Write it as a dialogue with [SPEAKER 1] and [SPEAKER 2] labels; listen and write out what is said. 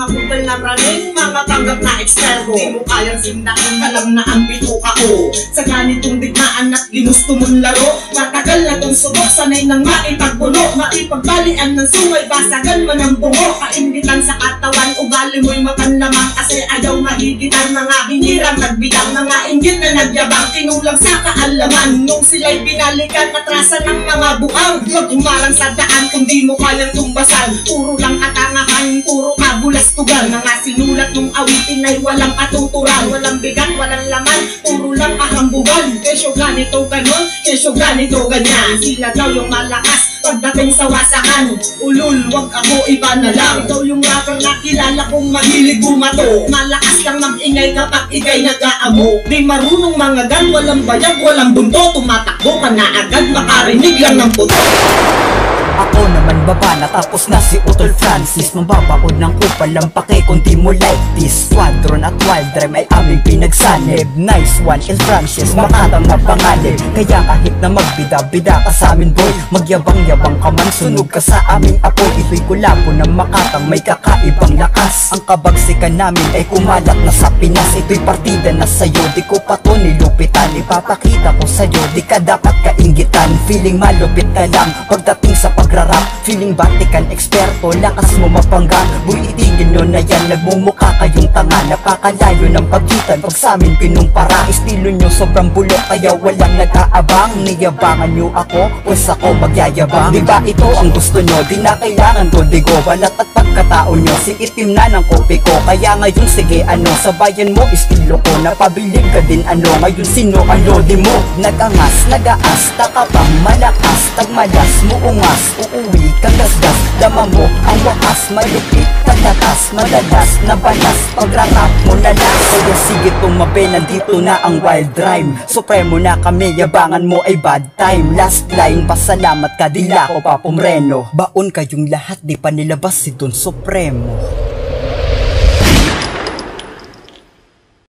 [SPEAKER 1] mga kupal na praning, mga tanggap na eksperto. Di mo kayang sindakin, alam na ang bituka ko. Sa ganitong digmaan at ginusto mong laro, matagal na tong subok, sanay nang maipagbuno. Maipagbalian ng sungay, basagan mo ng bungo. Kaingitan sa katawan, ugali mo'y mapanlamang. Kasi ayaw mahigitan, mga hinirang nagbidang. Mga inggit na nagyabang, tinulang sa kaalaman. Nung sila'y binalikan, atrasan ng mga buang. Huwag umarang sa daan kung di mo kayang tumbasan. Puro lang katangahan, puro kabulastugan. Mga sinulat nung awitin ay walang katuturan. Walang bigat, walang laman, puro lang kahambugan. Kesyo ganito ganon, kesyo ganito ganyan. Sila daw yung malakas pagdating sa wasakan. Ulul, wag ako, iba na lang. Ikaw yung rapper na kilala kong mahilig bumato. Malakas lang mag-ingay kapag ikay nag-aamo. Di marunong mangagan, walang bayag, walang bunto. Tumatakbo ka na agad, makarinig lang ng puto.
[SPEAKER 2] Ako naman baba na tapos na si Utol Francis. Mambabaod ng upal ang pake kung di mo like this. Squadron at Wild Rhyme ay aming pinagsanib. Nice one and Francis, makatang na pangalib. Kaya kahit na magbida-bida ka sa amin boy, magyabang-yabang ka man, sunog ka sa aming apoy. Ito'y kulabo ng Makatang may kakaibang lakas. Ang kabagsikan namin ay kumalat na sa Pinas. Ito'y partida na sa'yo, di ko pa to nilupitan. Ipapakita ko sa'yo, di ka dapat kaingitan. Feeling malupit ka lang pagdating sa pagrarap, feeling batikan, eksperto, lakas mo mapanggang. Boy, itigil nyo na yan, nagmumukha kayong tanga. Napakalayo ng pagitan pag sa amin pinumpara. Estilo nyo sobrang bulok kaya walang nag-aabang. Niyabangan nyo ako, pues ako magyayabang. Diba ito ang gusto nyo, di na kailangan ko digo. Balat at pagkatao nyo, si itim na ng kopi ko. Kaya ngayon sige ano, sabayan mo estilo ko. Napabilib ka din ano, ngayon sino ano di mo. Nagangas, nagaas, takapang malakas, tagmalas, muungas, uuwi kang gasgas. Dama mo ang wakas, malupit, kagatas, madalas, nabalas, pagrarap mo na las. Kaya sige tumabi, nandito na ang Wild Rhyme. Supremo na kami, yabangan mo ay bad time. Last line, pasalamat ka, dila ko papumreno. Baon kayong lahat, di pa nilabas si Don Supremo.